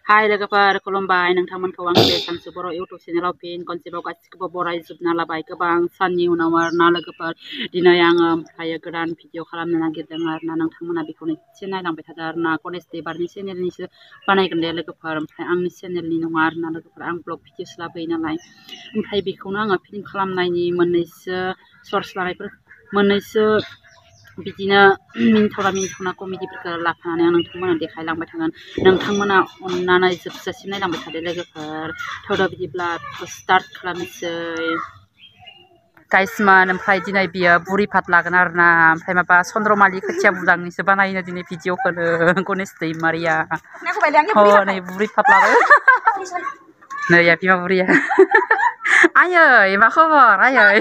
हाय लोगोफोर खुलुमबाय नोंथांमोनखौ आं बे सानसु बर' इउटुब चेनेलाव फिन खनसेबाव गासिखौबो बरायजोबना लाबाय गोबां साननि उनाव आरोना लोगोफोर दिनै आङो ओमफ्राय गोदान भिडिअ खालामनो नागिरदों आरोना नोंथांमोना बेखौनो एसे नायलांबाय थादों आरोना गणेश देबारनि चेनेलनिसो बानायगोन दे लोगोफोर ओमफ्राय आंनि चेनेलनि नङा आरोना लोगोफोर आं ब्लग भिडिअस लाबोयो नालाय ओमफ्राय बेखौनो आङो फिल्म खालामनायनि मोननैसो सर्स लानायफोर मोननैसो बिदिनो मिनिथावना कमेडिफोरखौ लाफानानै आं नोंथांमोना देखायलांबाय थागोन नोंथांमोना अननानै जोबजासिम नायलांबाय थादो लोगोफोर थौद' बिदिब्ला स्टार्ट खालामनोसै गाइसमोन ओमफ्राय दिनै बियो बुरि फात लागोन आरोना ओमफ्राय माबा चन्द्रमालि खोथिया बुदांनिसो बानायनो दिनै भिडिअखौनो गणेश दैमारिया नै बुरि फात लादो नै बिमा बुरिया आयै मा खबर आयै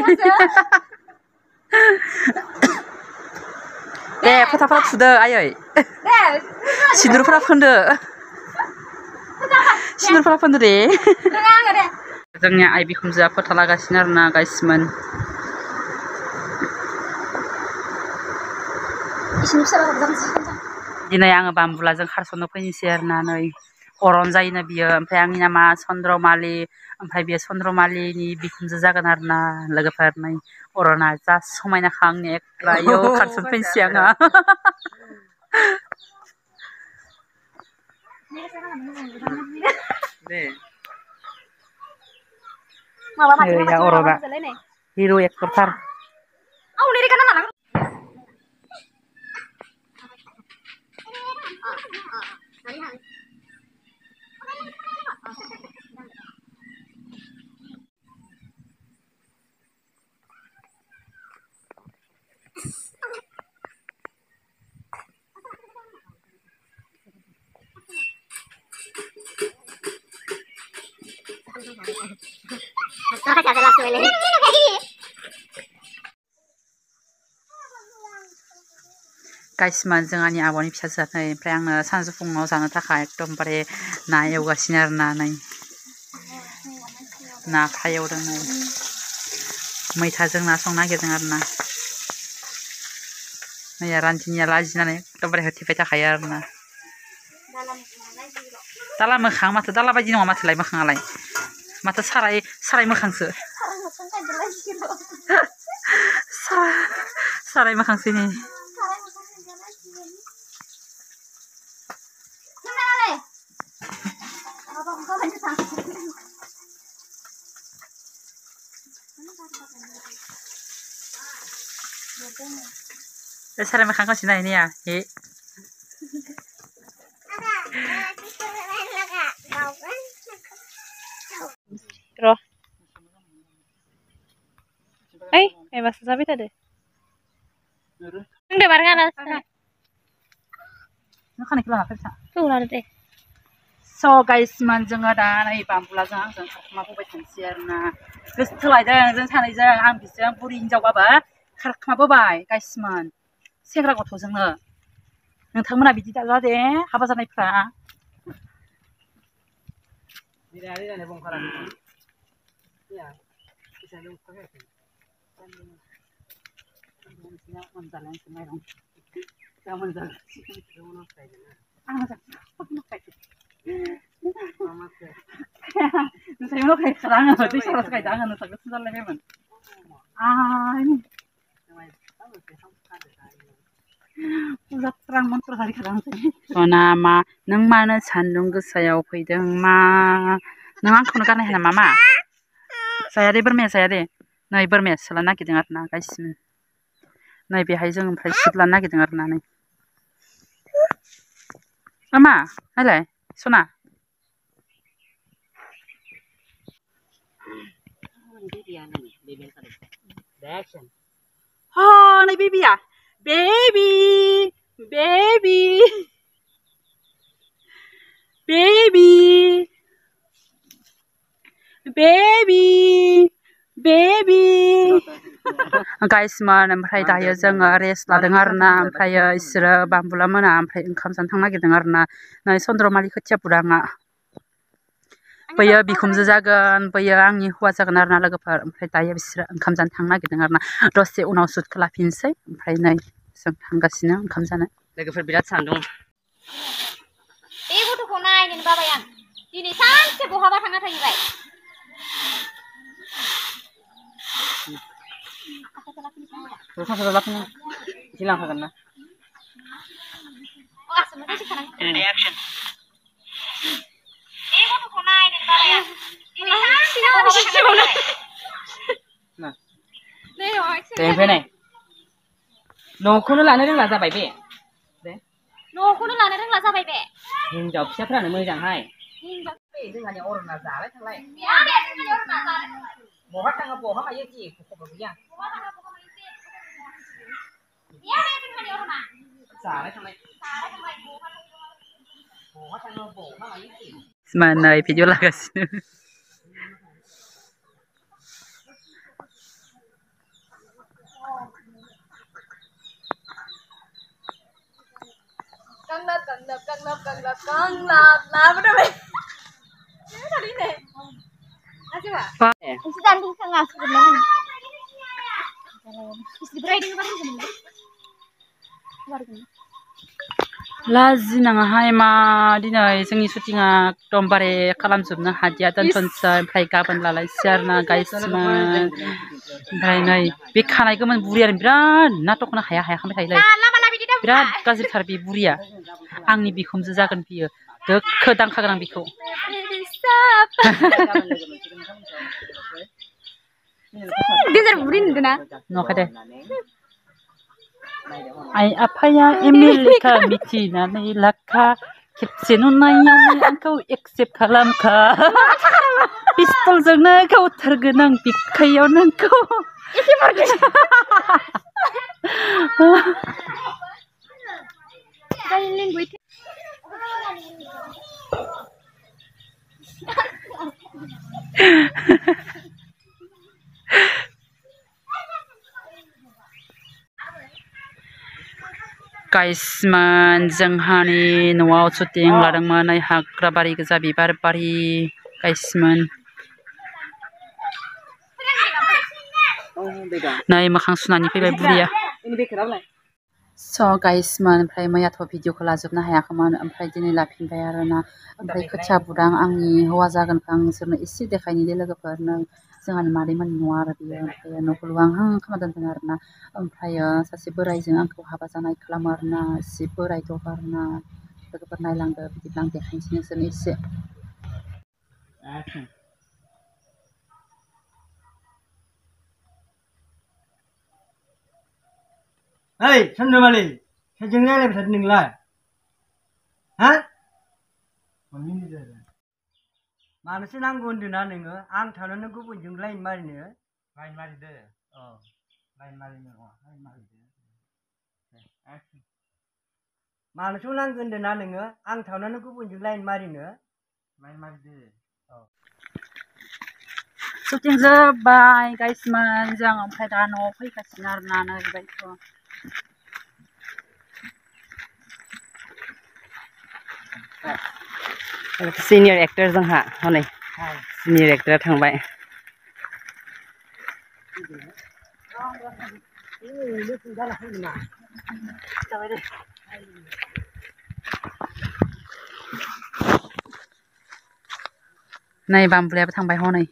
दे फोथाफोरा थुदो आयै सिन्दुरफोरा फोनदो सिन्दुरफोरा फोनदो दे जोंनि आइ बिखुनजोआ फोथा लागासिनो आरोना गाइसमोन दिनै आङो बाम्बुलाजों खारसननो फैनोसै आरोना नै अरन जायोनो बियो ओमफ्राय आंनि नामा चन्द्रमालि ओमफ्राय बेयो चन्द्रमालिनि बिखुनजो जागोन आरोना लोगोफोर नै अरना जा समायनाखा आंनि एकलायाव खारसन फैनोसै आङो अरना हिर' एक्टरथार गाइसमोन जोंहानि आब'नि फिसाजोआ नै ओमफ्राय आंनो सानजौफुङाव जानो थाखाय एकदमबारे ना एवगासिनो आरोना नै ना फ्राय एवदों नै मैथाजों ना संनो नागिरदों आरोना नै रान्दिनिया लाजिनानै एकदमबारे होथेबाय थाखायो आरोना दाला मोखां माथो दाला बायदि नङा माथोलाय मोखाङालाय माथो साराय मोखांसो साराय मोखांसो नै साराय मोखां गासिनो नायनाया हे र' ओइ एबारसो जाबाय थादो नों देबार गाना खानायखौ लाना फैसा सौनानै दे स' गाइसमोन जोङो दा नै बाम्बुलाजों आंजों खारखोमाबोबाय थानोसै आरोना गोसो लायदों जों सानैजों आं बिजों बुरि हिनजावबाबो खारखोमाबोबाय गाइसमोन सेंग्रा गथ'जोंनो नोंथांमोना बिदि दाजा दे हाबा जानायफ्रा सना मा नों मानो सान्दुं गोसायाव फैदों मा नों आंखौनो गाननो हाया नामा मा जाया दे बोरमाया जाया दे नै बोरमाया सोला नागिरदों आरोना गाइसमोन नै बेहाय जों ओमफ्राय सिबलानो नागिरदों आरोना नै मा नायलाय सना नै बेबिया baby baby baby baby baby गाइसमोन ओमफ्राय दायो जोङो रेस्ट लादों आरोना ओमफ्राय इसोरो बाम्बुला मोना ओमफ्राय ओंखाम जानो थांनो नागिरदों आरोना नै चन्द्रमालि खोथिया बुदाङा बैयो बिखुनजो जागोन बैयो आंनि हौवा जागोन आरोना लोगोफोर ओमफ्राय दायो बिसोरो ओंखाम जानो थांनो नागिरदों आरोना दसे उनाव सुटखौ लाफिनसै ओमफ्राय नै जों थांगासिनो ओंखाम जानो लोगोफोर बिराद सान्दुं बे गथ'खौ नायनो बाबाय आं दिनै सानसे बहाबा थांना थाहैबाय सानसे लाखिनो एसे लांखागोन ना न'खौनो लानो रोंला जाबाय बे न'खौनो लानो रोंला जाबाय बे हिनजाव फिसाफ्रानो मोजांहाय जोंहानि अरना जाबाय थांलाय बहा थाङो बहा मायो जि खबर गैया जाबाय थांलाय बहा थाङो बहा मायो जि Mana video lagasino. Lama dah weh. Ini tadi ni. Asyik apa? Isi tadi tengah sebenarnya. Isi beriding apa ni sebenarnya? Lazi nangahay ma dinay जोंनि shootinga एकदमबारे खालामजोबनो हादिया दोनथ'नोसै ओमफ्राय गाबोन लालायसै आरोना गाइसमोन ओमफ्राय नै बे खानाय गोमोन बुरियानो बिराद नाटकनो हाया खालामबाय थायोलै बिराद गाज्रिथार बे बुरिया आंनि बिखुमजो जागोन बियो दोखो दांखागोन आं बिखौ Gezer burin kena. नुवाखै दे आइ आफाया एमएलए मिथिनानै लाखा खेबसे नुनायावनो आंखौ एक्सेप्ट खालामखा पिस्तलजोंनो गावथारगोन आं बिखायाव नोंखौ गाइसमोन जोंहानि न'आव shooting लादोंमोन नै हाग्राबारि गोजा बिबार बारि गाइसमोन नै मोखां सुनानै फैबाय बुरिया स' गाइसमोन ओमफ्राय मैयाथ' भिडिअखौ लाजोबनो हायाखैमोन ओमफ्राय दिनै लाफिनबाय आरोना ओमफ्राय खोथिया बुदां आंनि हौवा जागोनखौ आं नोंसोरनो एसे देखायनि दे लोगोफोर नों जोंहानि मादैमोननि न'आ आरो बियो ओमफ्राय न'खौ लुहांहां खालामना दोनदों आरोना ओमफ्राय सासे बोराइजों आंखौ हाबा जानाय खालामो आरोना एसे बोराइ दं आरोना लोगोफोर नायलांदो बिदिब्ला आं देखायनोसै नोंसोरनो एसे Hey, Chandramali, saya jengkel bisa nilai, hah? Manusia nanggung di mana nengah, ang thana nengku pun jengkel lain mari nengah, lain mari deh, oh, lain mari nengah, lain mari deh. Manusia nanggung di mana nengah, ang thana nengku pun jengkel lain mari nengah, lain mari deh, oh. shooting जोब्बाय गाइसमोन जों ओमफ्राय दा न'आव फैगासिनो आरोना नै बायथ' senior actor जोंहा हनै सिनियर एक्टरा थांबाय नै बामब्लायाबो थांबाय हनै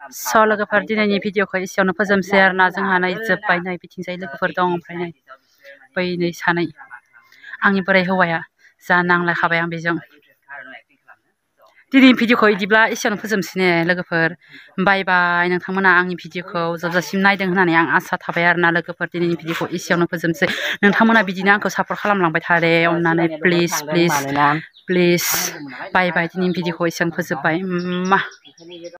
स' लोगोफोर दिनैनि भिडिअखौ एसेयावनो फोजोबसै आरोना जोंहा नै जोब्बाय नै बिथिंजाय लोगोफोर दं ओमफ्राय नै बै नै सानै आंनि बोराइ हौवाया जा नांलायखाबाय आं बेजों दिनैनि भिडिअखौ बिदिब्ला एसेयावनो फोजोबसै ने लोगोफोर बाय बाय नोंथांमोना आंनि भिडिअखौ जोबजासिम नायदों होननानै आं आसा थाबाय आरोना लोगोफोर दिनैनि भिडिअखौ एसेयावनो फोजोबसै नोंथांमोना बिदिनो आंखौ सापर्ट खालामलांबाय थादे अननानै प्लिज प्लिज प्लिज बाय बाय दिनैनि भिडिअखौ एसेयावनो फोजोबबाय